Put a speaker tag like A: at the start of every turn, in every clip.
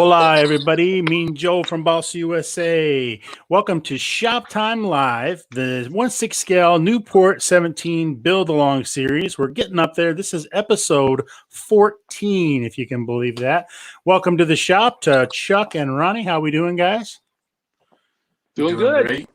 A: Hola, everybody. Mean Joe from Balsa USA. Welcome to Shop Time Live, the 1/6 scale Newport 17 build along series. We're getting up there. This is episode 14, if you can believe that. Welcome to the shop to Chuck and Ronnie. How we doing, guys?
B: Doing good.
C: Great.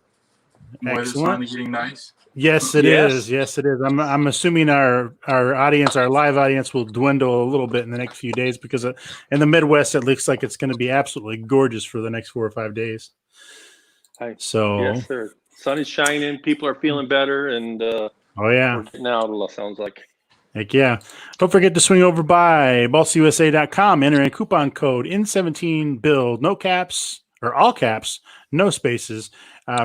C: Weather's finally getting nice.
A: Yes, it is. Yes, it is. I'm assuming our audience, our live audience, will dwindle a little bit in the next few days because in the Midwest, it looks like it's going to be absolutely gorgeous for the next 4 or 5 days. So
B: yes, sir. Sun is shining. People are feeling better, and
A: oh yeah,
B: we're getting out. It sounds like.
A: Heck yeah. Don't forget to swing over by balsausa.com. Enter a coupon code N17BUILD, no caps or all caps, no spaces.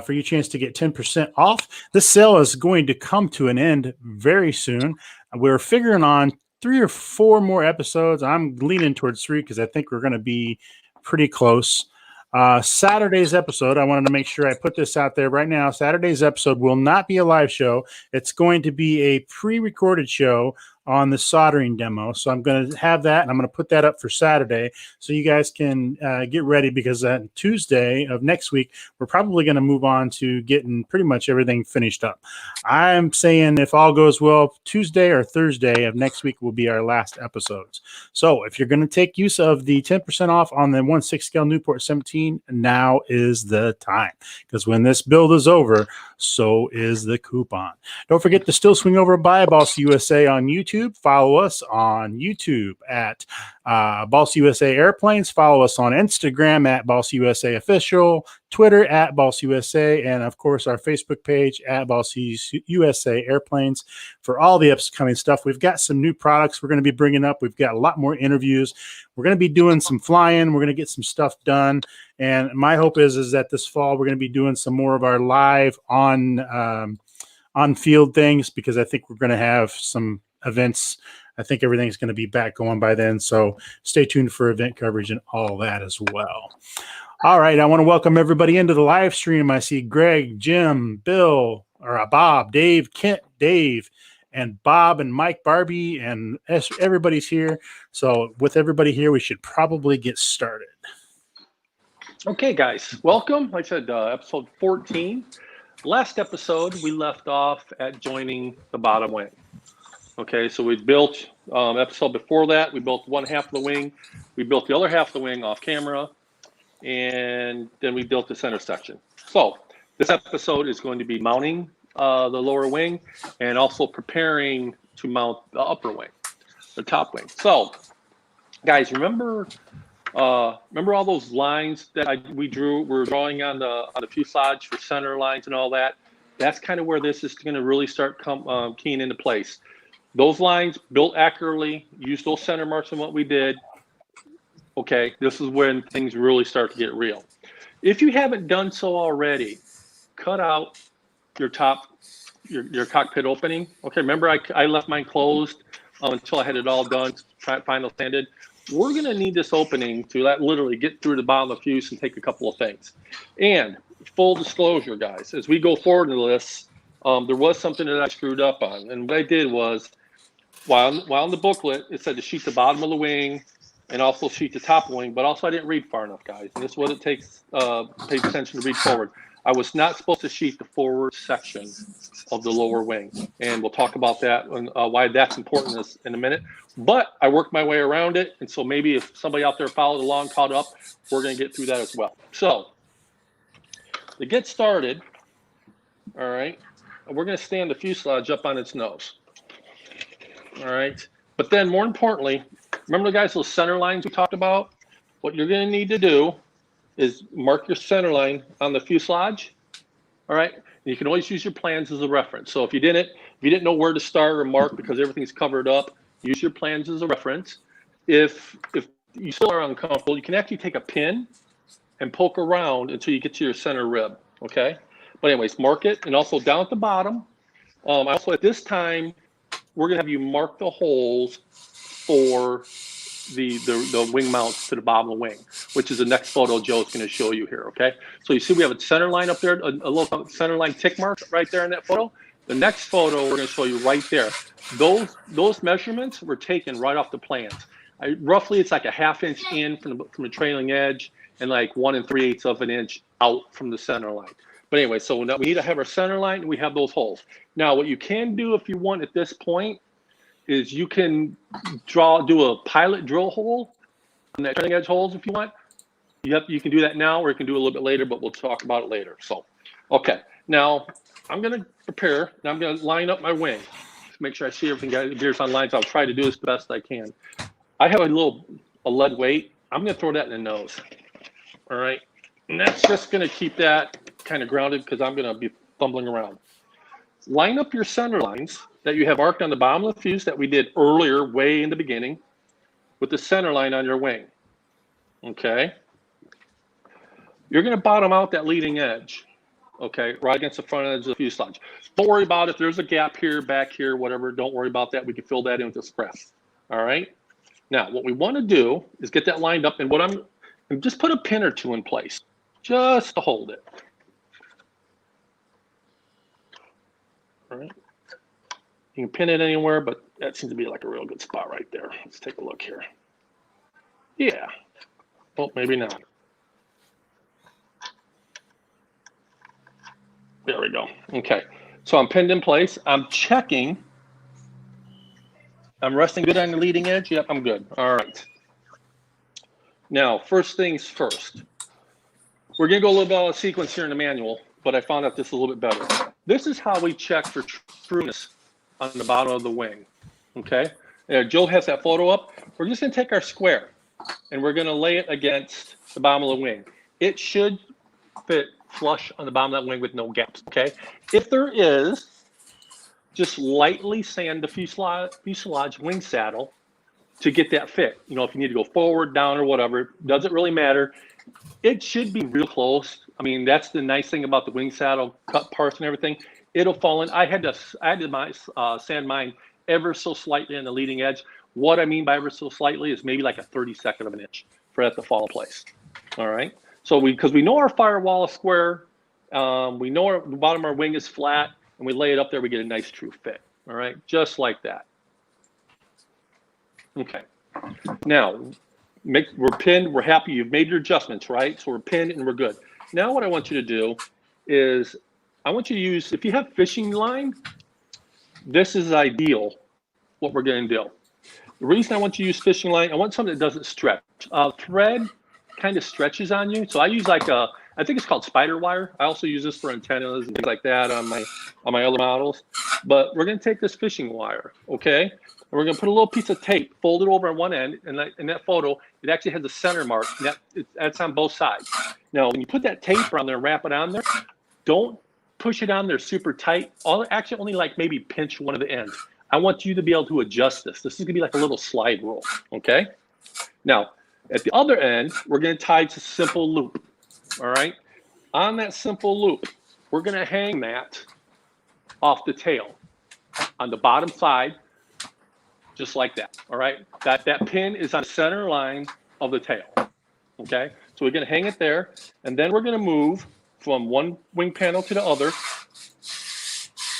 A: For your chance to get 10% off. This sale is going to come to an end very soon. We're figuring on 3 or 4 more episodes. I'm leaning towards 3 because I think we're going to be pretty close. Saturday's episode, I wanted to make sure I put this out there right now. Saturday's episode will not be a live show. It's going to be a pre-recorded show on the soldering demo. So I'm going to have that, and I'm going to put that up for Saturday so you guys can get ready, because on Tuesday of next week, we're probably going to move on to getting pretty much everything finished up. I'm saying if all goes well, Tuesday or Thursday of next week will be our last episodes. So if you're going to take use of the 10% off on the 1/6 scale Newport 17, now is the time, because when this build is over, so is the coupon. Don't forget to still swing over by Balsa USA on YouTube. Follow us on YouTube at Balsa USA Airplanes. Follow us on Instagram at Balsa USA Official, Twitter at Balsa USA, and of course our Facebook page at Balsa USA Airplanes for all the upcoming stuff. We've got some new products we're going to be bringing up. We've got a lot more interviews. We're going to be doing some flying. We're going to get some stuff done. And my hope is that this fall we're going to be doing some more of our live on field things, because I think we're going to have some events. I think everything's going to be back going by then. So stay tuned for event coverage and all that as well. All right. I want to welcome everybody into the live stream. I see Greg, Jim, Bill, or Bob, Dave, Kent, Dave, and Bob and Mike, Barbie, and everybody's here. So with everybody here, we should probably get started.
B: Okay, guys, welcome. Like I said, episode 14. Last episode, we left off at joining the bottom wing. Okay, so we built, episode before that, we built one half of the wing. We built the other half of the wing off camera, and then we built the center section. So this episode is going to be mounting the lower wing and also preparing to mount the upper wing, the top wing. So, guys, remember all those lines that we drew? We're drawing on the fuselage for center lines and all that. That's kind of where this is going to really start keying into place. Those lines built accurately, use those center marks in what we did. Okay, this is when things really start to get real. If you haven't done so already, cut out your your cockpit opening. Okay, remember I left mine closed until I had it all done, final sanded. We're going to need this opening to literally get through the bottom of the fuse and take a couple of things. And full disclosure, guys, as we go forward into this, there was something that I screwed up on. And what I did was, while in the booklet, it said to sheet the bottom of the wing and also sheet the top of the wing, but also I didn't read far enough, guys. And this is what it takes, pay attention to read forward. I was not supposed to sheet the forward section of the lower wing. And we'll talk about that and why that's important in a minute. But I worked my way around it. And so maybe if somebody out there followed along, caught up, we're going to get through that as well. So to get started, all right, we're going to stand the fuselage up on its nose. All right. But then more importantly, remember, guys, those center lines we talked about? What you're going to need to do is mark your center line on the fuselage. All right. And you can always use your plans as a reference. So if you didn't know where to start or mark because everything's covered up, use your plans as a reference. If you still are uncomfortable, you can actually take a pin and poke around until you get to your center rib. Okay. But anyways, mark it. And also down at the bottom, also at this time, we're going to have you mark the holes for the wing mounts to the bottom of the wing, which is the next photo Joe's going to show you here, okay? So you see we have a center line up there, a little center line tick mark right there in that photo. The next photo we're going to show you right there. Those measurements were taken right off the plans. Roughly it's like a 1/2 inch in from the trailing edge and like 1 3/8 of an inch out from the center line. But anyway, so now we need to have our center line and we have those holes. Now what you can do if you want at this point is you can do a pilot drill hole on that trailing edge holes if you want. You can do that now or you can do it a little bit later, but we'll talk about it later. So, okay, now I'm gonna prepare and I'm gonna line up my wing. Make sure I see everything appears on lines. I'll try to do this the best I can. I have a lead weight. I'm gonna throw that in the nose. All right, and that's just gonna keep that kind of grounded because I'm gonna be fumbling around. Line up your center lines that you have arced on the bottom of the fuse that we did earlier, way in the beginning, with the center line on your wing. Okay. You're gonna bottom out that leading edge. Okay, right against the front edge of the fuselage. Don't worry about if there's a gap here, back here, whatever. Don't worry about that. We can fill that in with a scrap. All right. Now, what we want to do is get that lined up, and just put a pin or two in place, just to hold it. All right. You can pin it anywhere, but that seems to be like a real good spot right there. Let's take a look here. Yeah. Well, maybe not. There we go. Okay. So I'm pinned in place. I'm checking. I'm resting good on the leading edge. Yep, I'm good. All right. Now, first things first. We're going to go a little bit out of sequence here in the manual, but I found out this is a little bit better. This is how we check for trueness on the bottom of the wing. Okay. Joe has that photo up. We're just going to take our square and we're going to lay it against the bottom of the wing. It should fit flush on the bottom of that wing with no gaps. Okay. If there is, just lightly sand the fuselage wing saddle to get that fit. You know, if you need to go forward, down, or whatever, doesn't really matter. It should be real close. I mean, that's the nice thing about the wing saddle cut parts and everything. It'll fall in. I had to sand mine ever so slightly on the leading edge. What I mean by ever so slightly is maybe like a 32nd of an inch for that to fall in place. All right. So because we know our firewall is square, we know the bottom of our wing is flat, and we lay it up there, we get a nice true fit. All right, just like that. Okay. Now, we're pinned. We're happy. You've made your adjustments, right? So we're pinned and we're good. Now, what I want you to do is, I want you to use, if you have fishing line, this is ideal. What we're going to do. The reason I want you to use fishing line, I want something that doesn't stretch. Thread kind of stretches on you, so I use like a, I think it's called spider wire. I also use this for antennas and things like that on my other models. But we're going to take this fishing wire, okay? And we're going to put a little piece of tape, fold it over on one end, and in that photo, it actually has a center mark. And that's on both sides. Now, when you put that tape on there and wrap it on there, don't push it on there super tight. Actually, only like maybe pinch one of the ends. I want you to be able to adjust this. This is going to be like a little slide rule, okay? Now, at the other end, we're going to tie to a simple loop. All right. On that simple loop, we're going to hang that off the tail on the bottom side, just like that. All right. That pin is on the center line of the tail. Okay. So we're going to hang it there, and then we're going to move from one wing panel to the other,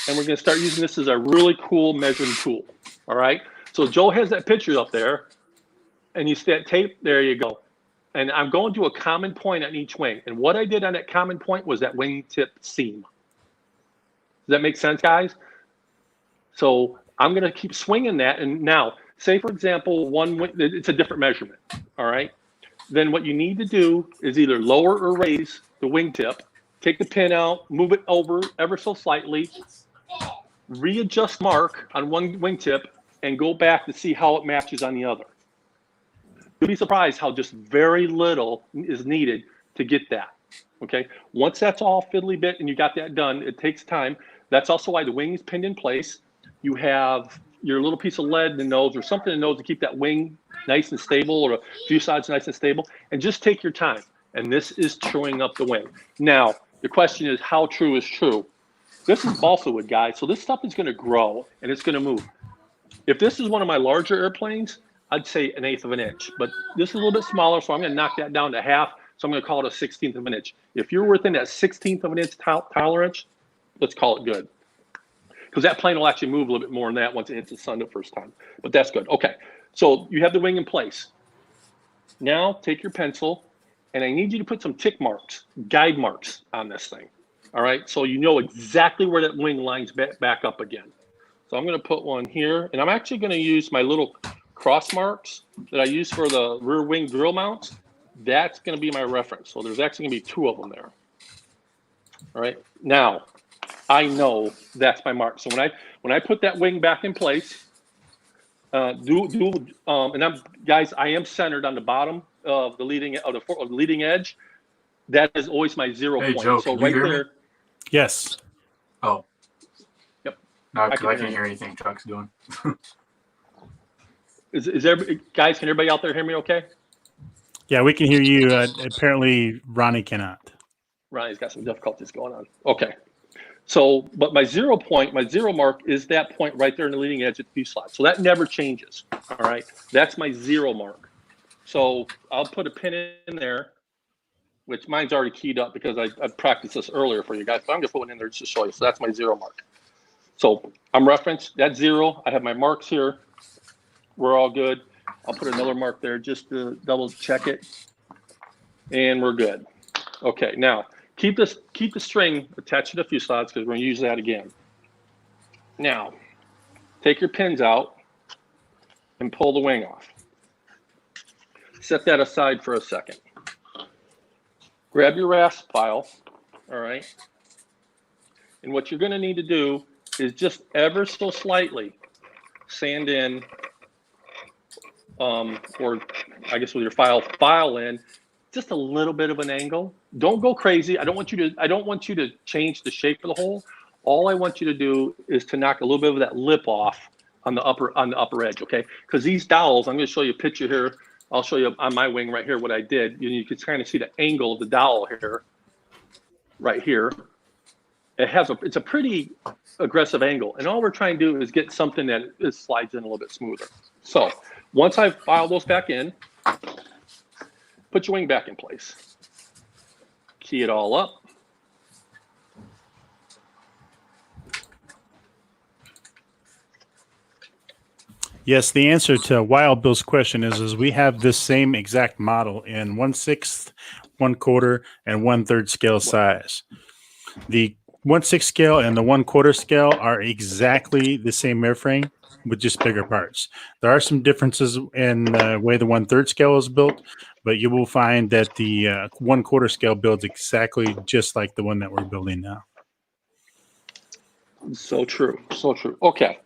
B: and we're going to start using this as a really cool measuring tool. All right. So Joe has that picture up there, and you see that tape. There you go. And I'm going to a common point on each wing. And what I did on that common point was that wingtip seam. Does that make sense, guys? So I'm going to keep swinging that. And now, say, for example, it's a different measurement, all right? Then what you need to do is either lower or raise the wingtip, take the pin out, move it over ever so slightly, readjust mark on one wingtip, and go back to see how it matches on the other. You'll be surprised how just very little is needed to get that, okay? Once that's all fiddly bit and you got that done, it takes time. That's also why the wing is pinned in place. You have your little piece of lead in the nose or something in the nose to keep that wing nice and stable, or a fuselage nice and stable, and just take your time. And this is truing up the wing. Now, the question is, how true is true? This is balsa wood, guys, so this stuff is gonna grow and it's gonna move. If this is one of my larger airplanes, I'd say 1/8 of an inch, but this is a little bit smaller, so I'm going to knock that down to half. So I'm going to call it a 1/16 of an inch. If you're within that 1/16 of an inch tolerance, let's call it good. Because that plane will actually move a little bit more than that once it hits the sun the first time. But that's good. Okay. So you have the wing in place. Now take your pencil, and I need you to put some tick marks, guide marks on this thing. All right, so you know exactly where that wing lines back up again. So I'm going to put one here, and I'm actually going to use my little cross marks that I use for the rear wing drill mounts. That's going to be my reference. So there's actually going to be 2 of them there. All right, now I know that's my mark. So when I put that wing back in place, and I am centered on the bottom of the leading edge. That is always my 0
C: Hey,
B: point.
C: Joe,
B: So
C: can
B: right
C: you hear
B: there.
C: me?
A: Yes.
C: Oh.
B: Yep.
C: No, because I can't hear anything Chuck's doing.
B: Is there, guys? Can everybody out there hear me? Okay.
A: Yeah, we can hear you. Apparently, Ronnie cannot.
B: Ronnie's got some difficulties going on. Okay. So, but my 0 point, my 0 mark is that point right there in the leading edge of the fuselage. So that never changes. All right. That's my 0 mark. So I'll put a pin in there, which mine's already keyed up because I practiced this earlier for you guys. But I'm just putting in there just to show you. So that's my 0 mark. So I'm referenced. That's 0. I have my marks here. We're all good. I'll put another mark there just to double check it. And we're good. Okay, now keep the string attached to the fuselage because we're going to use that again. Now, take your pins out and pull the wing off. Set that aside for a second. Grab your rasp file, all right? And what you're going to need to do is just ever so slightly sand in, or I guess with your file in, just a little bit of an angle. Don't go crazy. I don't want you to change the shape of the hole. All I want you to do is to knock a little bit of that lip off on the upper edge, okay? Because these dowels, I'm going to show you a picture here. I'll show you on my wing right here what I did. You can kind of see the angle of the dowel here, right here. It's a pretty aggressive angle, and all we're trying to do is get something that slides in a little bit smoother. So once I've filed those back in, put your wing back in place. Key it all up.
A: Yes, the answer to Wild Bill's question is we have this same exact model in 1/6, 1/4, and 1/3 scale size. The 1/6 scale and the 1/4 scale are exactly the same airframe with just bigger parts. There are some differences in the way the 1/3 scale is built, but you will find that the 1/4 scale builds exactly just like the one that we're building now.
B: So true, so true. Okay.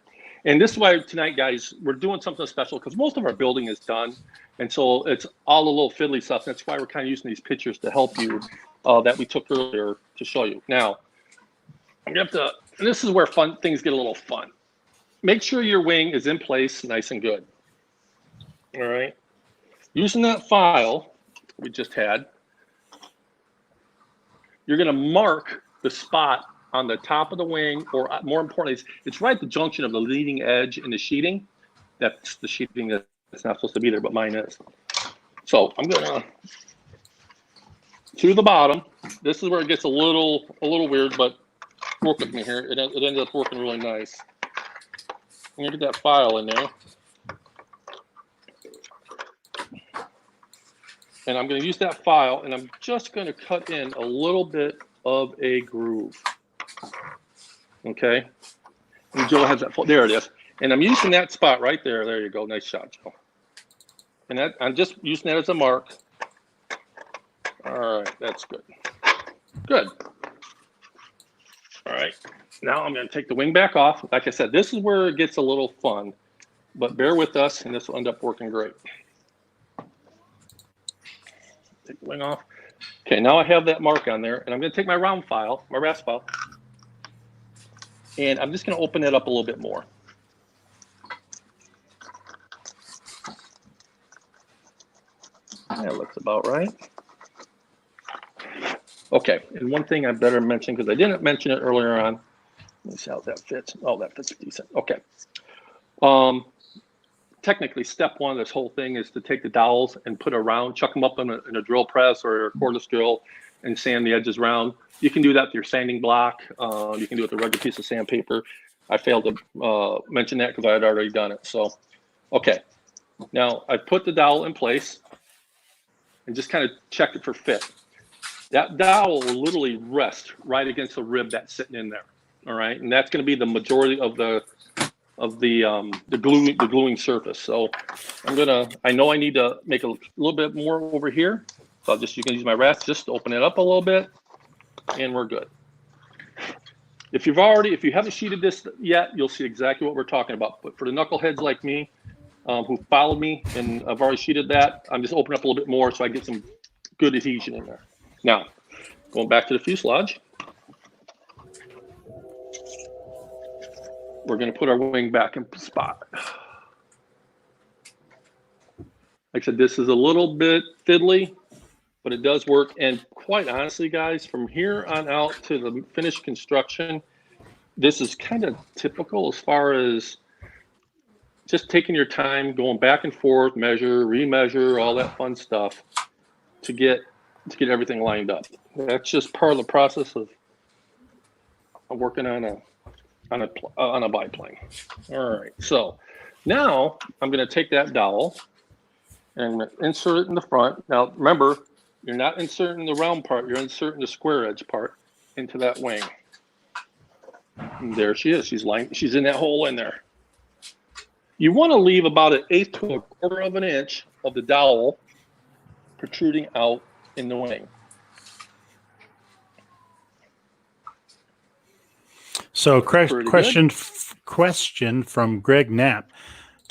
B: And this is why tonight, guys, we're doing something special because most of our building is done. And so it's all a little fiddly stuff. That's why we're kind of using these pictures to help you that we took earlier to show you. Now, I'm going to have to, and this is where things get a little fun. Make sure your wing is in place nice and good. All right. Using that file we just had, you're going to mark the spot on the top of the wing, or more importantly, it's right at the junction of the leading edge and the sheeting. That's the sheeting that's not supposed to be there, but mine is. So I'm gonna, to the bottom, this is where it gets a little weird, but work with me here. It ended up working really nice. I'm gonna get that file in there. And I'm gonna use that file, and I'm just gonna cut in a little bit of a groove. Okay, and Joe has that. There it is, and I'm using that spot right there. There you go. Nice shot, Joe. And that I'm just using that as a mark. All right, that's good. Good. All right, now I'm going to take the wing back off. Like I said, this is where it gets a little fun, but bear with us, and this will end up working great. Take the wing off. Okay, now I have that mark on there, and I'm going to take my round file, my rasp file. And I'm just going to open it up a little bit more. That looks about right. Okay, and one thing I better mention, because I didn't mention it earlier on. Let me see how that fits. Oh, that fits decent. Okay. Technically, step one of this whole thing is to take the dowels and put around, chuck them up in a drill press or a cordless drill, and sand the edges round. You can do that with your sanding block. You can do it with a regular piece of sandpaper. I failed to mention that because I had already done it. So, okay. Now I put the dowel in place and just kind of check it for fit. That dowel will literally rest right against the rib that's sitting in there. All right, and that's going to be the majority of the gluing surface. So I know I need to make a little bit more over here. So you can use my rest just to open it up a little bit, and we're good. If you haven't sheeted this yet, you'll see exactly what we're talking about. But for the knuckleheads like me, who followed me and I've already sheeted that, I'm just opening up a little bit more so I get some good adhesion in there. Now, going back to the fuselage, we're going to put our wing back in spot. Like I said, this is a little bit fiddly, but it does work. And quite honestly, guys, from here on out to the finished construction, this is kind of typical as far as just taking your time, going back and forth, measure, remeasure, all that fun stuff to get everything lined up. That's just part of the process of working on a biplane. All right, so now I'm going to take that dowel and I'm going to insert it in the front. Now remember, you're not inserting the round part, you're inserting the square edge part into that wing. And there she is. She's in that hole in there. You want to leave about 1/8 to 1/4 of an inch of the dowel protruding out in the wing.
A: So question from Greg Knapp.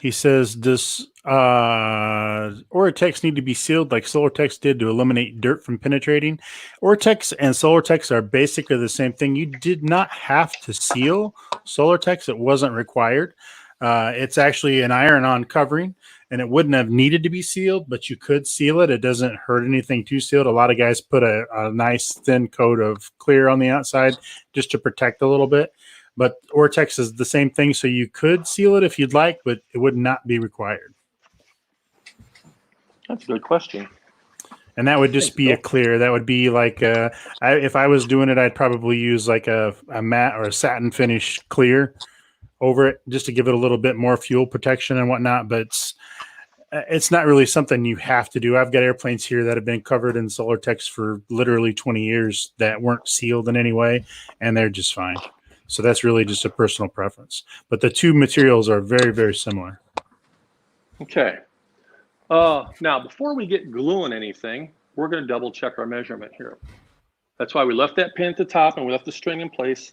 A: He says, does Ortex need to be sealed like Solartex did to eliminate dirt from penetrating? Ortex and Solartex are basically the same thing. You did not have to seal Solartex. It wasn't required. It's actually an iron-on covering, and it wouldn't have needed to be sealed, but you could seal it. It doesn't hurt anything to seal it. A lot of guys put a nice thin coat of clear on the outside just to protect a little bit. But Ortex is the same thing, so you could seal it if you'd like, but it would not be required.
B: That's a good question.
A: And that would just be a clear. That would be like if I was doing it, I'd probably use like a matte or a satin finish clear over it just to give it a little bit more fuel protection and whatnot. But it's not really something you have to do. I've got airplanes here that have been covered in Solartex for literally 20 years that weren't sealed in any way, and they're just fine. So that's really just a personal preference. But the two materials are very, very similar.
B: Okay. Now, before we get gluing anything, we're going to double check our measurement here. That's why we left that pin at the top and we left the string in place.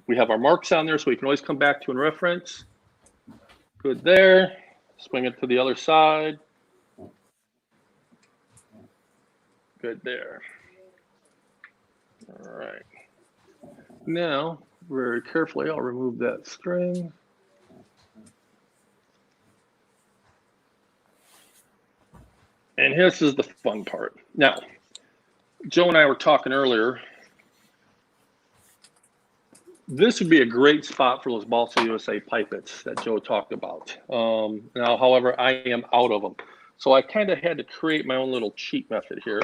B: We have our marks on there so we can always come back to and reference. Good there. Swing it to the other side. Good there. All right. Now, very carefully, I'll remove that string. And this is the fun part. Now, Joe and I were talking earlier. This would be a great spot for those Balsa USA pipets that Joe talked about. Now, however, I am out of them. So I kind of had to create my own little cheat method here.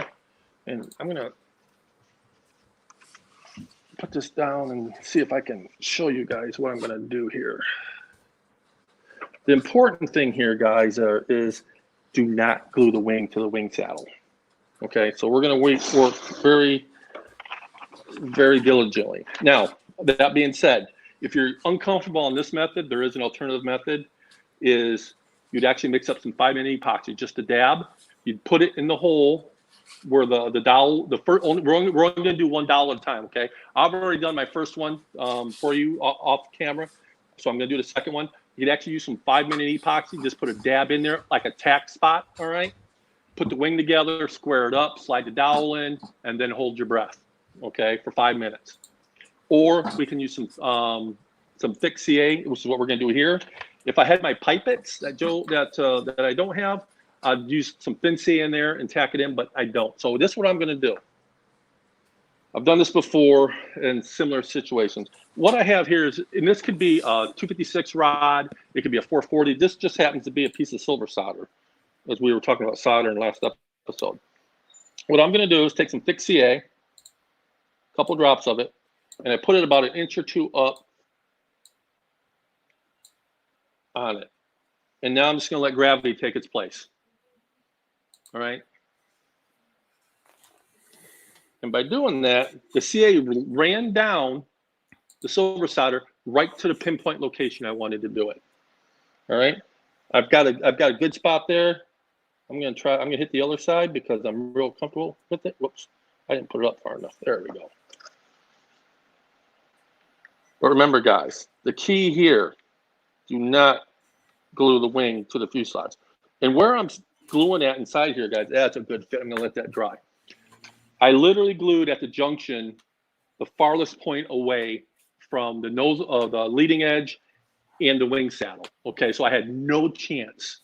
B: And I'm going to put this down and see if I can show you guys what I'm going to do here. The important thing here, guys, is do not glue the wing to the wing saddle. Okay, so we're going to work very, very diligently. Now, that being said, if you're uncomfortable on this method, there is an alternative method. Is you'd actually mix up some 5-minute epoxy, just a dab. You'd put it in the hole where the dowel, we're only going to do one dowel at a time, okay? I've already done my first one for you off camera, so I'm going to do the second one. You could actually use some 5-minute epoxy, just put a dab in there like a tack spot, all right? Put the wing together, square it up, slide the dowel in, and then hold your breath, okay, for 5 minutes. Or we can use some thick CA, which is what we're going to do here. If I had my pipets that I don't have, I'd use some thin CA in there and tack it in, but I don't. So this is what I'm going to do. I've done this before in similar situations. What I have here is, and this could be a 256 rod, it could be a 440. This just happens to be a piece of silver solder, as we were talking about solder in the last episode. What I'm going to do is take some thick CA, a couple drops of it, and I put it about 1 inch or 2 up on it. And now I'm just going to let gravity take its place. All right. And by doing that, the CA ran down the silver solder right to the pinpoint location I wanted to do it. All right. I've got a good spot there. I'm going to hit the other side because I'm real comfortable with it. Whoops. I didn't put it up far enough. There we go. But remember, guys, the key here, do not glue the wing to the fuselage. And where I'm gluing at inside here, guys, that's a good fit. I'm going to let that dry. I literally glued at the junction, the farthest point away from the nose of the leading edge and the wing saddle. Okay, so I had no chance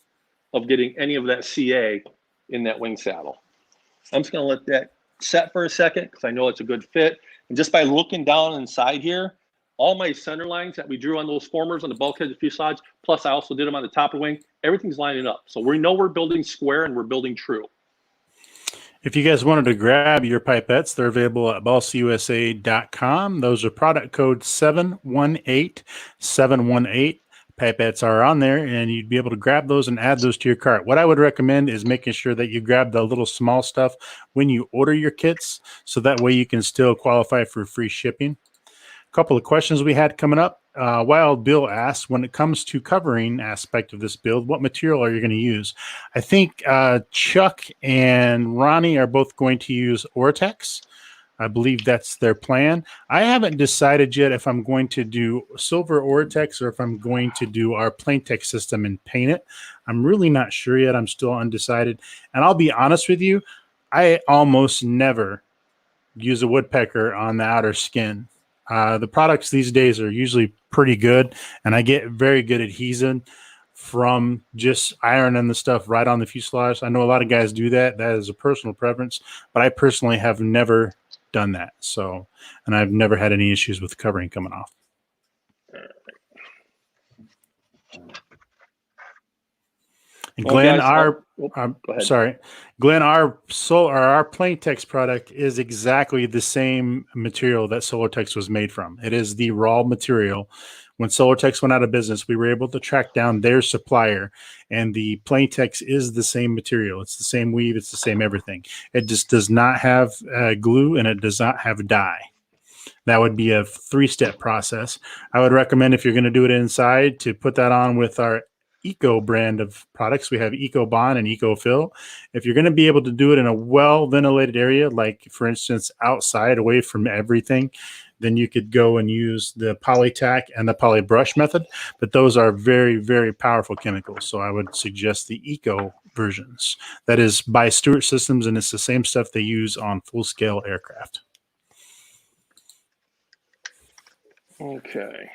B: of getting any of that CA in that wing saddle. I'm just going to let that set for a second because I know it's a good fit. And just by looking down inside here, all my center lines that we drew on those formers on the bulkhead of the fuselage, plus I also did them on the top of the wing, everything's lining up. So we know we're building square and we're building true.
A: If you guys wanted to grab your pipettes, they're available at balsausa.com. Those are product code 718718. Pipettes are on there, and you'd be able to grab those and add those to your cart. What I would recommend is making sure that you grab the little small stuff when you order your kits, so that way you can still qualify for free shipping. Couple of questions we had coming up. Wild Bill asked, when it comes to covering aspect of this build, what material are you going to use? I think Chuck and Ronnie are both going to use Ortex. I believe that's their plan. I haven't decided yet if I'm going to do silver Ortex or if I'm going to do our Plaintex system and paint it. I'm really not sure yet. I'm still undecided. And I'll be honest with you, I almost never use a woodpecker on the outer skin. The products these days are usually pretty good, and I get very good adhesion from just ironing the stuff right on the fuselage. I know a lot of guys do that. That is a personal preference, but I personally have never done that. So, and I've never had any issues with covering coming off. And Glenn, Glenn, our Plaintex product is exactly the same material that Solartex was made from. It is the raw material. When Solartex went out of business, we were able to track down their supplier, and the Plaintex is the same material. It's the same weave. It's the same everything. It just does not have glue, and it does not have dye. That would be a 3-step process. I would recommend, if you're going to do it inside, to put that on with our Eco brand of products. We have Eco Bond and Eco Fill. If you're going to be able to do it in a well ventilated area, like for instance outside away from everything, then you could go and use the Polytac and the Polybrush method. But those are very, very powerful chemicals. So I would suggest the Eco versions. That is by Stewart Systems, and it's the same stuff they use on full-scale aircraft.
B: Okay.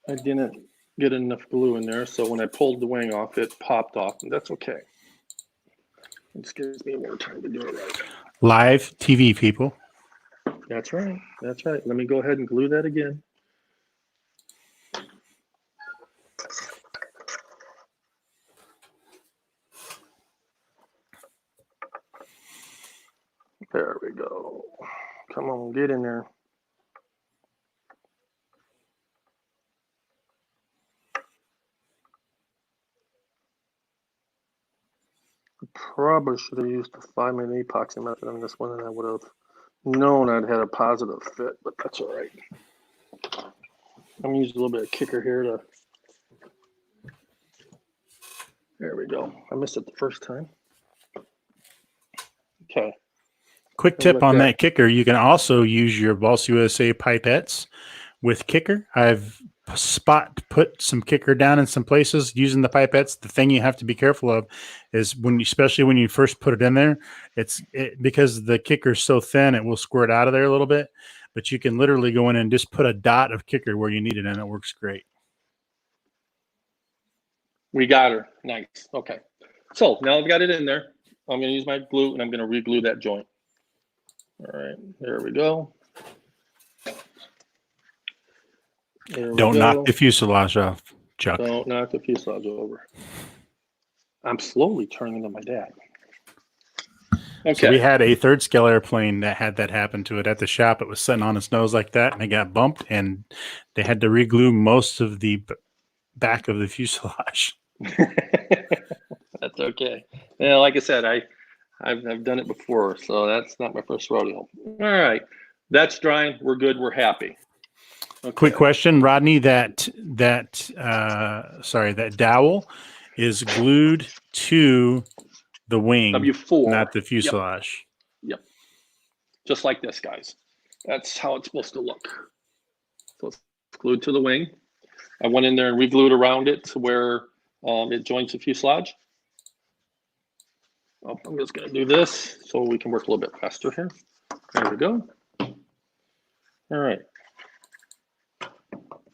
B: I didn't get enough glue in there, so when I pulled the wing off, it popped off, and that's okay. It just gives me more time to do it right.
A: Live TV, people.
B: That's right. That's right. Let me go ahead and glue that again. There we go. Come on, get in there. Probably should have used the 5-minute epoxy method on this one, and I would have known I'd had a positive fit, but that's all right. I'm using a little bit of kicker here to. There we go. I missed it the first time. Okay.
A: Quick tip on that kicker: you can also use your Balsa USA pipettes with kicker. I've put some kicker down in some places using the pipettes. The thing you have to be careful of is especially when you first put it in there, because the kicker is so thin, it will squirt out of there a little bit, but you can literally go in and just put a dot of kicker where you need it, and it works great.
B: We got her. Nice. Okay. So now I've got it in there. I'm going to use my glue, and I'm going to re-glue that joint. All right. There we go.
A: Don't knock the fuselage off, Chuck.
B: Don't knock the fuselage over. I'm slowly turning into my dad. Okay.
A: So we had a 3rd scale airplane that had that happen to it at the shop. It was sitting on its nose like that, and it got bumped, and they had to re-glue most of the back of the fuselage.
B: That's okay. Yeah, like I said, I've done it before, so that's not my first rodeo. All right, that's drying. We're good. We're happy. Okay.
A: Quick question, Rodney. That dowel is glued to the wing,
B: W4,
A: not the fuselage.
B: Yep. Just like this, guys. That's how it's supposed to look. So it's glued to the wing. I went in there and re-glued around it to where it joins the fuselage. Oh, I'm just going to do this so we can work a little bit faster here. There we go. All right.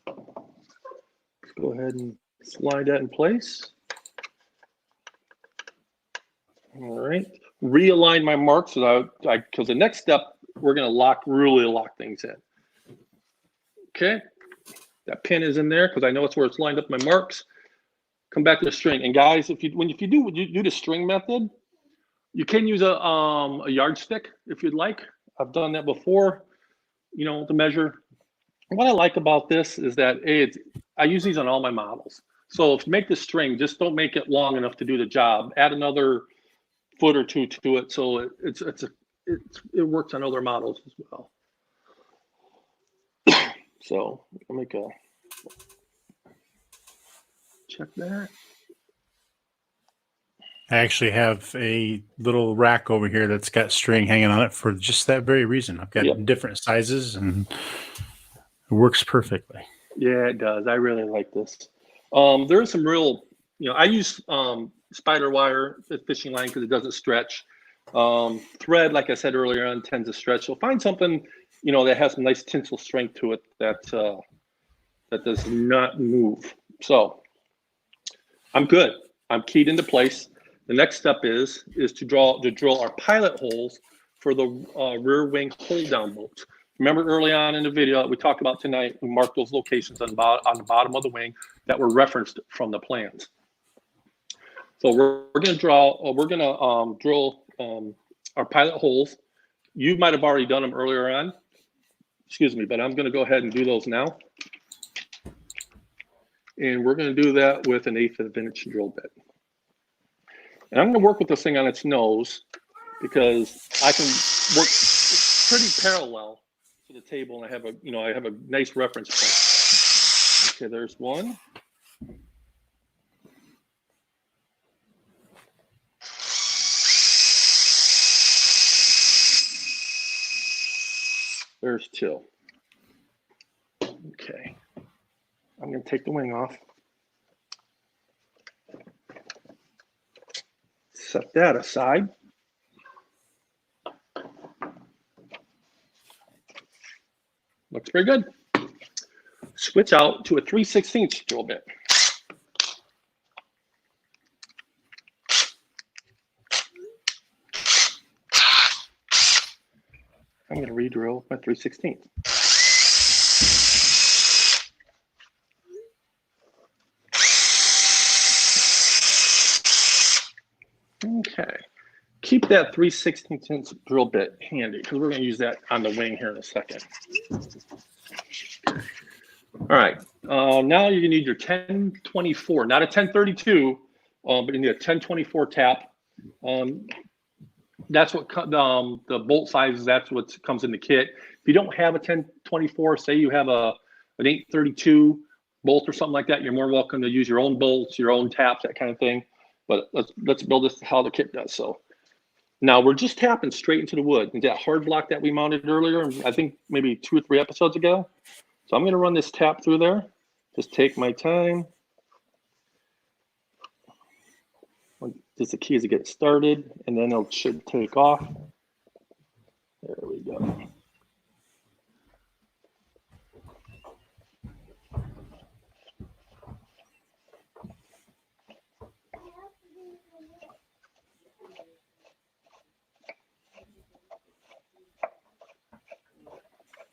B: Let's go ahead and slide that in place. All right. Realign my marks because the next step, we're going to really lock things in. Okay. That pin is in there because I know it's where it's lined up my marks. Come back to the string. And guys, if you do the string method, you can use a yardstick if you'd like. I've done that before, to measure. What I like about this is that I use these on all my models. So if you make the string, just don't make it long enough to do the job. Add another foot or two to it so it works on other models as well. So I'll make a check that.
A: I actually have a little rack over here that's got string hanging on it for just that very reason. I've got different sizes and it works perfectly.
B: Yeah, it does. I really like this. There is some real, I use spider wire fishing line because it doesn't stretch. Thread, like I said earlier on, tends to stretch. So find something, that has some nice tensile strength to it that does not move. So I'm good. I'm keyed into place. The next step is to drill our pilot holes for the rear wing hold down bolts. Remember early on in the video that we talked about tonight, we marked those locations on the bottom of the wing that were referenced from the plans. So we're going to drill our pilot holes. You might have already done them earlier on. Excuse me, but I'm going to go ahead and do those now. And we're going to do that with an 1/8 of an inch drill bit. And I'm going to work with this thing on its nose because I can work pretty parallel to the table, and I have a nice reference point. Okay, there's one. There's two. Okay. I'm going to take the wing off. Set that aside. Looks pretty good. Switch out to a 3/16 drill bit. I'm going to re-drill my 3/16. Okay. Keep that 3/16 drill bit handy because we're going to use that on the wing here in a second. All right. Now you're going to need your 1024, not a 1032, but you need a 1024 tap. That's what the bolt sizes. That's what comes in the kit. If you don't have a 1024, say you have an 832 bolt or something like that, you're more welcome to use your own bolts, your own taps, that kind of thing. But let's build this how the kit does. So now we're just tapping straight into the wood. And that hard block that we mounted earlier, I think maybe 2 or 3 episodes ago. So I'm going to run this tap through there. Just take my time. Just the key is to get it started, and then it should take off. There we go.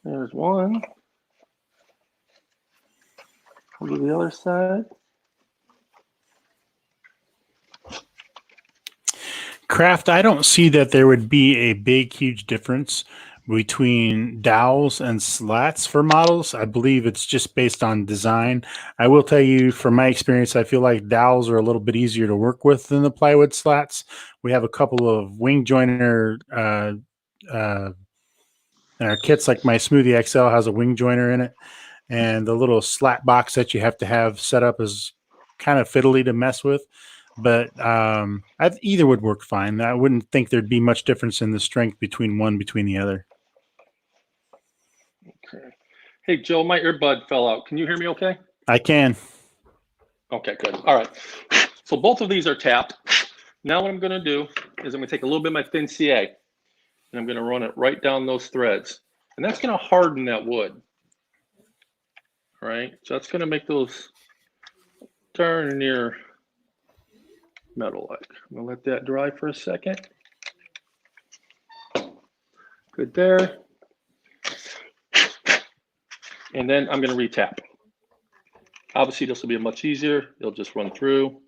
B: There's one. Go to the other side.
A: Craft, I don't see that there would be a big, huge difference between dowels and slats for models. I believe it's just based on design. I will tell you from my experience, I feel like dowels are a little bit easier to work with than the plywood slats. We have a couple of wing joiner in our kits, like my Smoothie XL has a wing joiner in it, and the little slat box that you have to have set up is kind of fiddly to mess with. But either would work fine. I wouldn't think there'd be much difference in the strength between the other.
B: Okay. Hey, Joe, my earbud fell out. Can you hear me okay?
A: I can.
B: Okay, good. All right. So both of these are tapped. Now what I'm going to do is I'm going to take a little bit of my thin CA and I'm going to run it right down those threads. And that's going to harden that wood. All right. So that's going to make those darn near metal-like. I'm going to let that dry for a second. Good there. And then I'm going to retap. Obviously, this will be much easier. It'll just run through.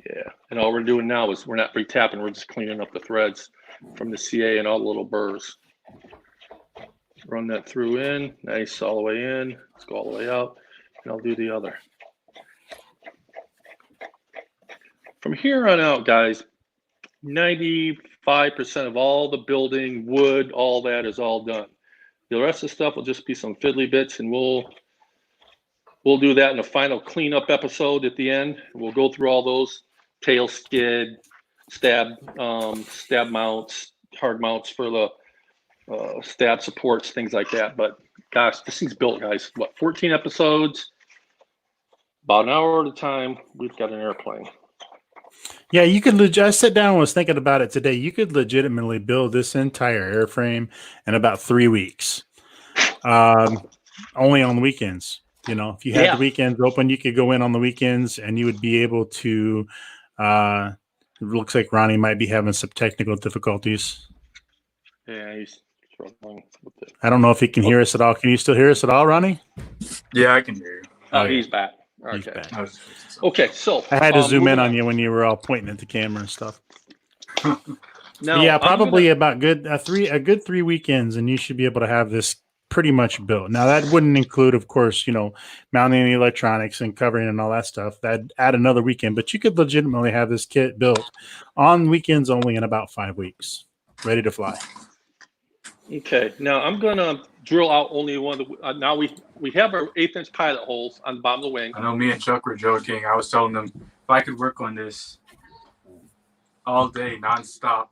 B: Yeah. And all we're doing now is we're not retapping. We're just cleaning up the threads from the CA and all the little burrs. Run that through in. Nice, all the way in. Let's go all the way out. And I'll do the other. From here on out, guys, 95% of all the building, wood, all that is all done. The rest of the stuff will just be some fiddly bits, and we'll do that in a final cleanup episode at the end. We'll go through all those tail skid, stab mounts, hard mounts for the stab supports, things like that. But gosh, this thing's built, guys. What, 14 episodes, about an hour at a time. We've got an airplane.
A: Yeah, you could. I sat down and was thinking about it today. You could legitimately build this entire airframe in about 3 weeks, only on the weekends. You know, if you had the weekends open, you could go in on the weekends, and you would be able to. It looks like Ronnie might be having some technical difficulties.
B: Yeah, he's struggling with it.
A: I don't know if he can hear us at all. Can you still hear us at all, Ronnie?
C: Yeah, I can hear you.
B: Oh, he's back.
A: He's
B: Okay.
A: back.
B: Okay, so
A: I had to zoom in on you when you were all pointing at the camera and stuff.
B: Now,
A: yeah, probably about a good 3 weekends, and you should be able to have this pretty much built. Now, that wouldn't include, of course, mounting the electronics and covering and all that stuff. That'd add another weekend, but you could legitimately have this kit built on weekends only in about 5 weeks, ready to fly.
B: Okay, now I'm gonna drill out only one of the. Now we have our 1/8-inch pilot holes on the bottom of the wing.
C: I know me and Chuck were joking. I was telling them if I could work on this all day, nonstop,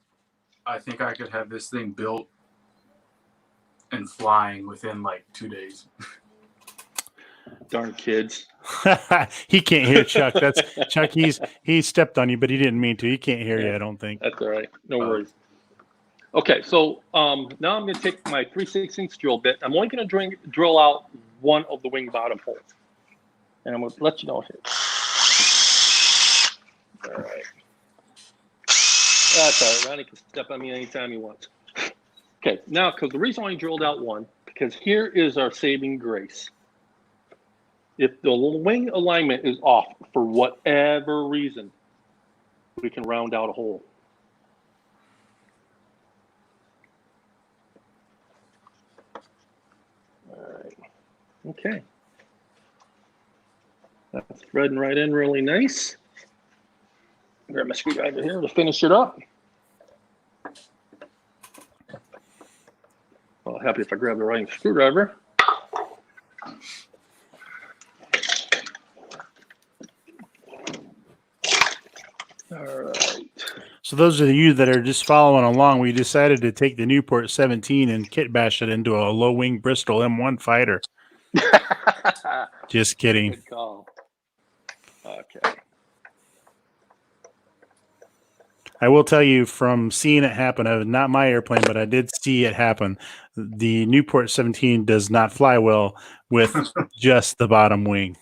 C: I think I could have this thing built and flying within like 2 days.
B: Darn kids.
A: He can't hear Chuck. That's Chuck. He stepped on you, but he didn't mean to. He can't hear you, I don't think.
B: That's all right. No worries. Okay, so now I'm going to take my 3/16 drill bit. I'm only going to drill out one of the wing bottom holes. And I'm going to let you know here. All right. That's all right. Ronnie can step on me anytime he wants. Okay, now, because the reason why I drilled out one, because here is our saving grace. If the wing alignment is off for whatever reason, we can round out a hole. All right. Okay. That's threading right in really nice. Grab my screwdriver here to finish it up. Well, happy if I grab the right screwdriver. All right.
A: So those of you that are just following along, we decided to take the Nieuport 17 and kit bash it into a low-wing Bristol M1 fighter. Just kidding.
B: Good call. Okay.
A: I will tell you from seeing it happen, not my airplane, but I did see it happen. The Nieuport 17 does not fly well with just the bottom wing.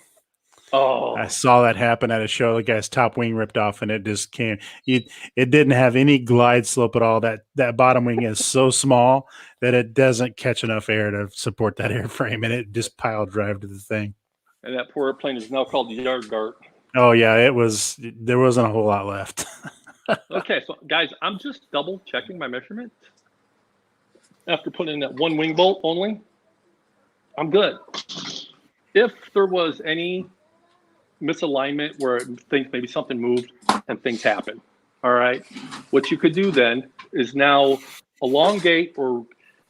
B: Oh,
A: I saw that happen at a show. The guy's top wing ripped off, and it just came. It didn't have any glide slope at all. That bottom wing is so small that it doesn't catch enough air to support that airframe, and it just pile drive to the thing.
B: and that poor airplane is now called the yard dart.
A: Oh yeah, it was. There wasn't a whole lot left.
B: Okay, so guys, I'm just double checking my measurement. after putting in that one wing bolt only, I'm good. If there was any misalignment where things, maybe something moved and things happen, all right, what you could do then is now elongate or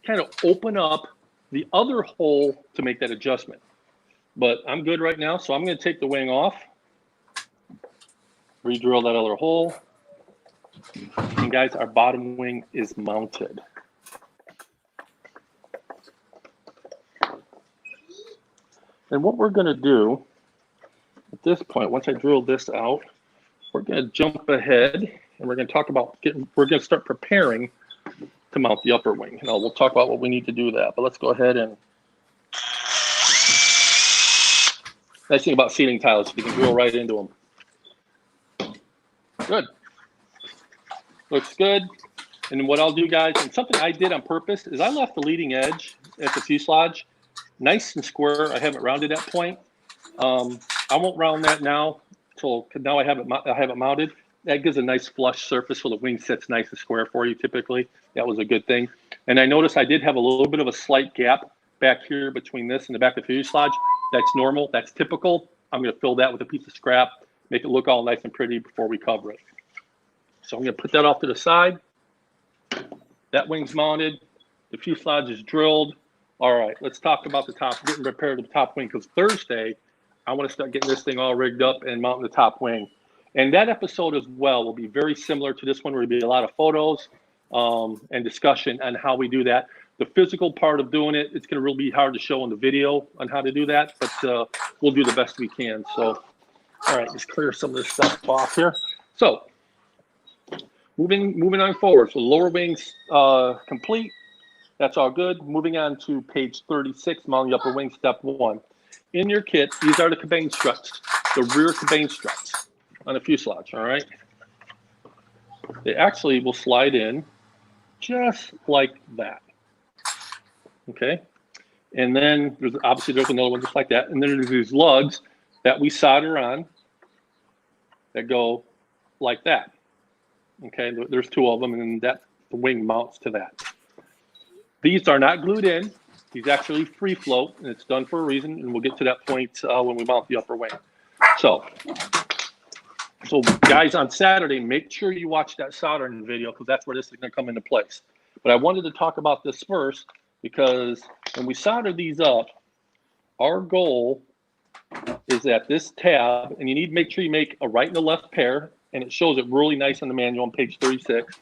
B: kind of open up the other hole to make that adjustment. But I'm good right now, so I'm going to take the wing off, re-drill that other hole, and guys, our bottom wing is mounted. And what we're going to do at this point, once I drill this out, we're going to jump ahead and we're going to talk about we're going to start preparing to mount the upper wing. You know, we'll talk about what we need to do that, but let's go ahead and. Nice thing about ceiling tiles, you can drill right into them. Good. Looks good. And what I'll do, guys, and something I did on purpose, is I left the leading edge at the fuselage nice and square. I haven't rounded that point. I won't round that now until now I have it mounted. That gives a nice flush surface so the wing sits nice and square for you typically. That was a good thing. And I noticed I did have a little bit of a slight gap back here between this and the back of the fuselage. That's normal. That's typical. I'm going to fill that with a piece of scrap, make it look all nice and pretty before we cover it. So I'm going to put that off to the side. That wing's mounted. The fuselage is drilled. All right, let's talk about the top, getting prepared to the top wing, because Thursday, I want to start getting this thing all rigged up and mounting the top wing. And that episode as well will be very similar to this one, where there'll be a lot of photos and discussion on how we do that. The physical part of doing it, it's going to really be hard to show in the video on how to do that, but we'll do the best we can. So, all right, let's clear some of this stuff off here. So, moving on forward. So, lower wings complete. That's all good. Moving on to page 36, mounting the upper wing, step 1. In your kit, these are the cabane struts, the rear cabane struts on a fuselage, all right? They actually will slide in just like that. Okay, and then there's another one just like that, and then there's these lugs that we solder on that go like that. Okay, there's 2 of them, and that the wing mounts to that. These are not glued in. These actually free float, and it's done for a reason, and we'll get to that point when we mount the upper wing. So guys, on Saturday, make sure you watch that soldering video, because that's where this is going to come into place. But I wanted to talk about this first, because when we solder these up, our goal is that this tab, and you need to make sure you make a right and a left pair, and it shows it really nice on the manual on page 36.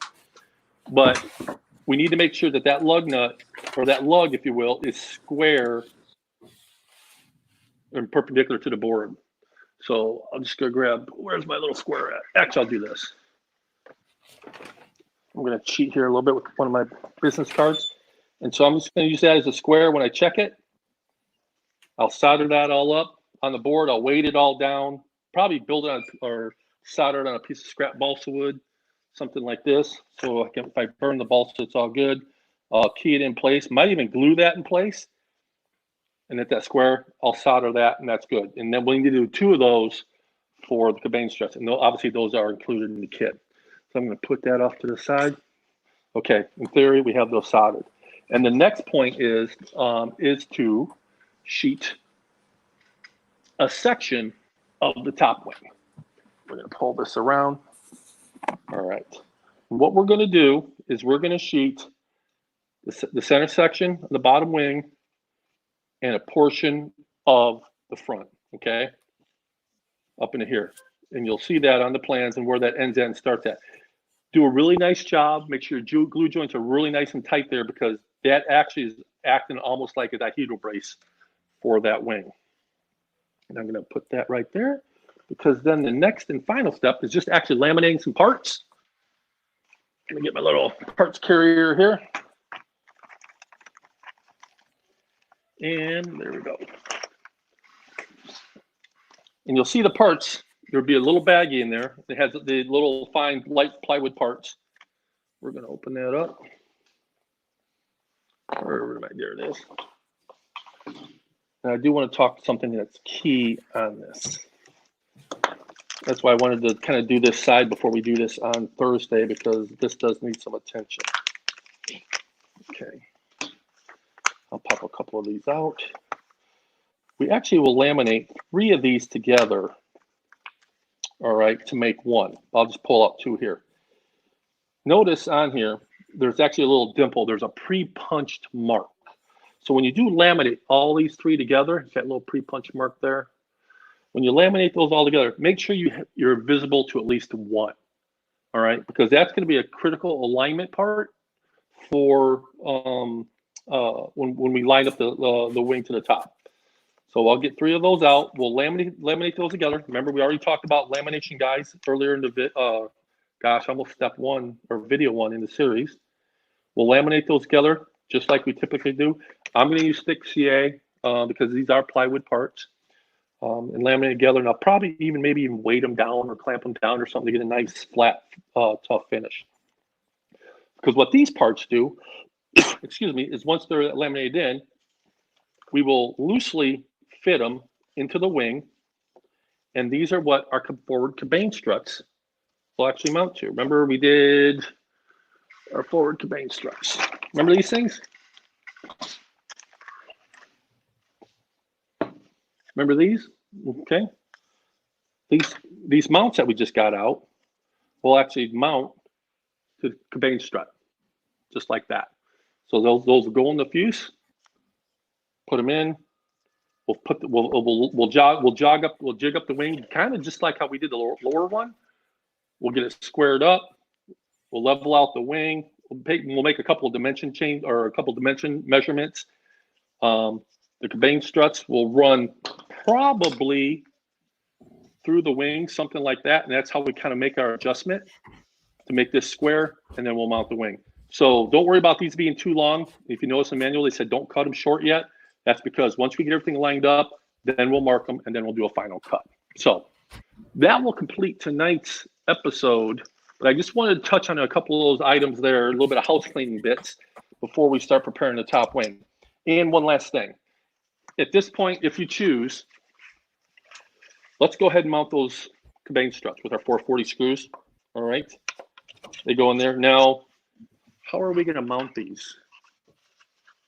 B: But we need to make sure that that lug nut, or that lug, if you will, is square and perpendicular to the board. So I'm just going to grab, where's my little square at? Actually, I'll do this. I'm going to cheat here a little bit with one of my business cards. And so I'm just going to use that as a square when I check it. I'll solder that all up on the board. I'll weight it all down, probably build it on or solder it on a piece of scrap balsa wood, something like this. So if I burn the balsa, it's all good. I'll key it in place. Might even glue that in place. And at that square, I'll solder that, and that's good. And then we need to do 2 of those for the cabane struts. And obviously, those are included in the kit. So I'm going to put that off to the side. Okay, in theory, we have those soldered. And the next point is to sheet a section of the top wing. We're going to pull this around. All right. And what we're going to do is we're going to sheet the center section of the bottom wing and a portion of the front, okay, up into here. And you'll see that on the plans and where that ends at and starts at. Do a really nice job. Make sure your glue joints are really nice and tight there, because that actually is acting almost like a dihedral brace for that wing. And I'm going to put that right there, because then the next and final step is just actually laminating some parts. Let me get my little parts carrier here. And there we go. And you'll see the parts. There'll be a little baggie in there. It has the little fine light plywood parts. We're going to open that up. There it is. And I do want to talk something that's key on this. That's why I wanted to kind of do this side before we do this on Thursday, because this does need some attention. Okay. I'll pop a couple of these out. We actually will laminate 3 of these together, all right, to make one. I'll just pull out 2 here. Notice on here, there's actually a little dimple. There's a pre-punched mark. So when you do laminate all these 3 together, that little pre-punched mark there, when you laminate those all together, make sure you're visible to at least 1, all right, because that's going to be a critical alignment part for when we line up the wing to the top. So I'll get 3 of those out. We'll laminate those together. Remember, we already talked about lamination, guys, earlier in the almost step 1 or video 1 in the series. We'll laminate those together just like we typically do. I'm going to use thick CA because these are plywood parts, and laminate together. And I'll probably maybe even weight them down or clamp them down or something to get a nice flat, tough finish. Because what these parts do, excuse me, is once they're laminated in, we will loosely fit them into the wing, and these are what our forward cabane struts will actually mount to. Remember, we did our forward cabane struts. Remember these things? Remember these? Okay. These mounts that we just got out will actually mount to the cabane strut, just like that. So those will go in the fuse. Put them in. We'll jig up the wing, kind of just like how we did the lower one. We'll get it squared up. We'll level out the wing. We'll make a couple of dimension measurements. The cabane struts will run probably through the wing, something like that, and that's how we kind of make our adjustment to make this square, and then we'll mount the wing. So don't worry about these being too long. If you notice in the manual, they said don't cut them short yet. That's because once we get everything lined up, then we'll mark them, and then we'll do a final cut. So that will complete tonight's episode. But I just wanted to touch on a couple of those items there, a little bit of house cleaning bits before we start preparing the top wing. And one last thing. At this point, if you choose, let's go ahead and mount those cabane struts with our 440 screws. All right. They go in there. Now, how are we going to mount these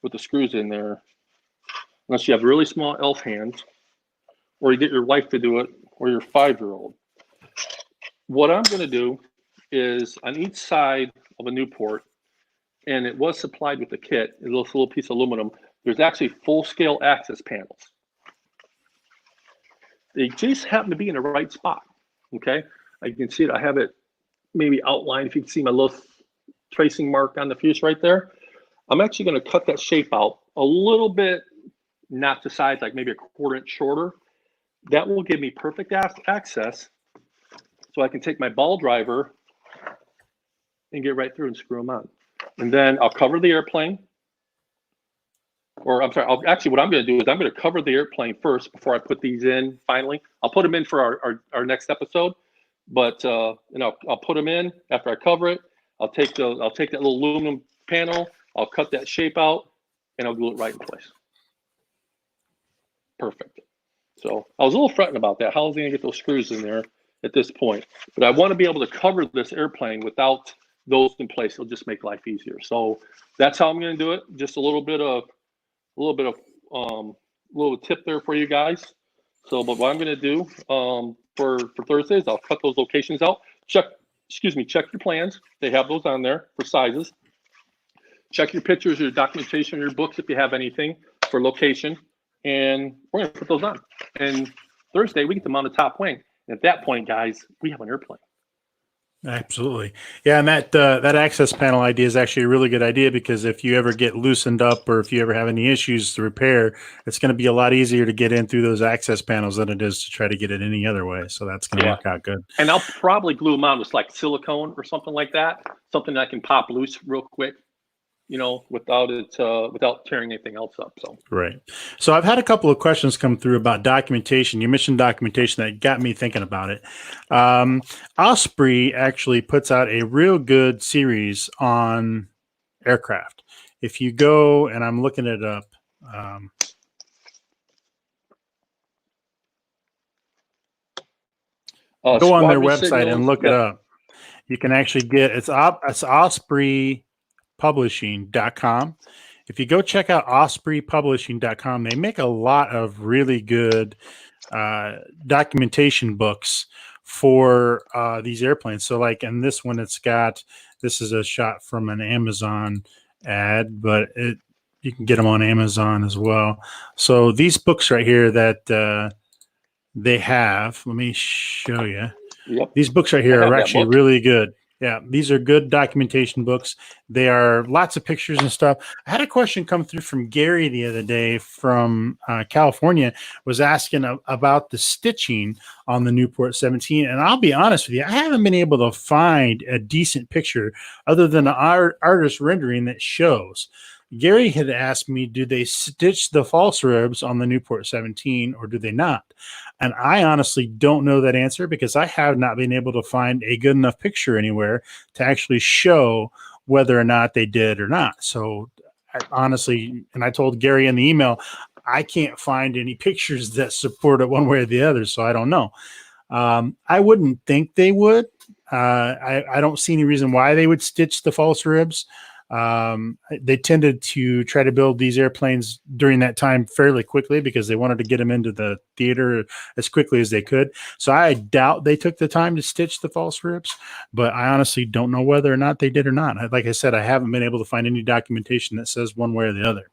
B: with the screws in there? Unless you have really small elf hands, or you get your wife to do it, or your 5-year-old. What I'm going to do is on each side of a Nieuport, and it was supplied with a kit, a little piece of aluminum, there's actually full-scale access panels. They just happen to be in the right spot, okay? You can see it. I have it maybe outlined. If you can see my little tracing mark on the fuse right there. I'm actually going to cut that shape out a little bit, not to size, like maybe a 1/4 inch shorter. That will give me perfect access so I can take my ball driver and get right through and screw them on. And then I'll cover the airplane. Or I'm sorry, what I'm going to do is I'm going to cover the airplane first before I put these in finally. I'll put them in for our next episode, but I'll put them in after I cover it. I'll take that little aluminum panel, I'll cut that shape out, and I'll glue it right in place. Perfect. So I was a little fretting about that. How was I going to get those screws in there at this point? But I want to be able to cover this airplane without those in place. It'll just make life easier. So that's how I'm going to do it. Just a little tip there for you guys. So, but what I'm going to do for Thursday is I'll cut those locations out. Check your plans. They have those on there for sizes. Check your pictures, your documentation, your books if you have anything for location. And we're going to put those on. And Thursday, we get to mount a top wing. And at that point, guys, we have an airplane.
A: Absolutely. Yeah, and that access panel idea is actually a really good idea, because if you ever get loosened up or if you ever have any issues to repair, it's going to be a lot easier to get in through those access panels than it is to try to get it any other way. So that's going to work out good. And
B: I'll probably glue them on with like silicone or something like that, something that can pop loose real quick, without tearing anything else up. So
A: right. So I've had a couple of questions come through about documentation. You mentioned documentation that got me thinking about it. Osprey actually puts out a real good series on aircraft. If you go, and I'm looking it up. Go on their website and look it up. You can actually get it's ospreypublishing.com, if you go check out ospreypublishing.com, they make a lot of really good documentation books for these airplanes. So like in this one, this is a shot from an Amazon ad, but you can get them on Amazon as well. So these books right here that they have, let me show you.
B: Yep.
A: These books right here are actually really good. Yeah, these are good documentation books. They are lots of pictures and stuff. I had a question come through from Gary the other day from California, was asking about the stitching on the Nieuport 17. And I'll be honest with you, I haven't been able to find a decent picture other than an artist rendering that shows. Gary had asked me, do they stitch the false ribs on the Nieuport 17 or do they not? And I honestly don't know that answer because I have not been able to find a good enough picture anywhere to actually show whether or not they did or not. So honestly, and I told Gary in the email, I can't find any pictures that support it one way or the other. So I don't know. I wouldn't think they would. I don't see any reason why they would stitch the false ribs. They tended to try to build these airplanes during that time fairly quickly because they wanted to get them into the theater as quickly as they could. So I doubt they took the time to stitch the false ribs, but I honestly don't know whether or not they did or not. Like I said, I haven't been able to find any documentation that says one way or the other.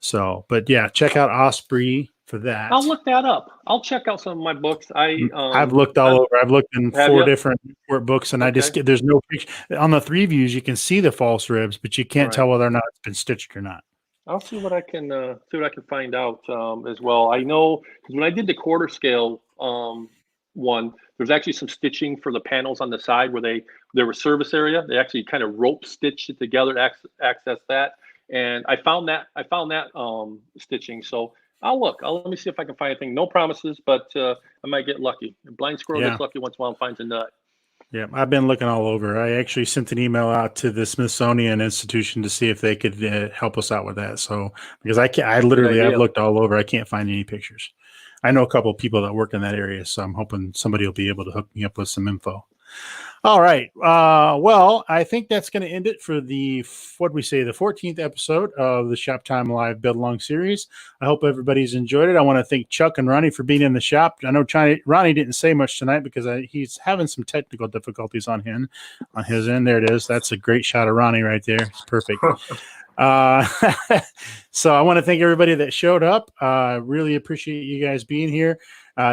A: So, but yeah, check out Osprey for that.
B: I'll look that up. I'll check out some of my books.
A: I've looked all over. I've looked in 4 different books, and
B: Okay.
A: there's no picture on the 3 views. You can see the false ribs, but you can't
B: Right.
A: tell whether or not it's been stitched or not.
B: I'll see what I can find out as well. I know because when I did the quarter scale one, there's actually some stitching for the panels on the side where there was service area. They actually kind of rope stitched it together to access that, and I found that stitching. So let me see if I can find anything. No promises, but I might get lucky. A blind squirrel gets lucky once in a while and finds a nut.
A: Yeah, I've been looking all over. I actually sent an email out to the Smithsonian Institution to see if they could help us out with that. So because I've looked all over. I can't find any pictures. I know a couple of people that work in that area, so I'm hoping somebody will be able to hook me up with some info. All right. Well, I think that's going to end it for the 14th episode of the Shop Time Live Build Along series. I hope everybody's enjoyed it. I want to thank Chuck and Ronnie for being in the shop. I know Ronnie didn't say much tonight because he's having some technical difficulties on his end. There it is. That's a great shot of Ronnie right there. It's perfect. So I want to thank everybody that showed up. Really appreciate you guys being here.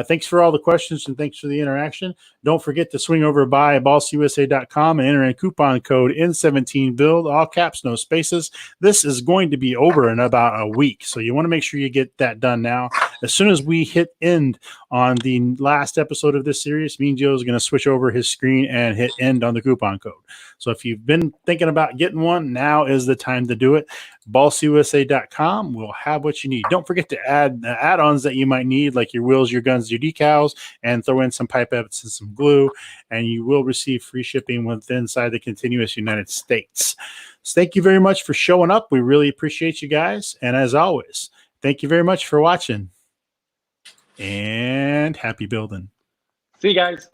A: Thanks for all the questions and thanks for the interaction. Don't forget to swing over by balsausa.com and enter in coupon code N17BUILD, all caps, no spaces. This is going to be over in about a week, so you want to make sure you get that done now. As soon as we hit end on the last episode of this series, Mean Joe is going to switch over his screen and hit end on the coupon code. So if you've been thinking about getting one, now is the time to do it. balsausa.com will have what you need. Don't forget to add the add-ons that you might need, like your wheels, your guns, your decals, and throw in some pipettes and some glue, and you will receive free shipping inside the continuous United States. So thank you very much for showing up. We really appreciate you guys. And as always, thank you very much for watching, and happy building.
B: See you guys.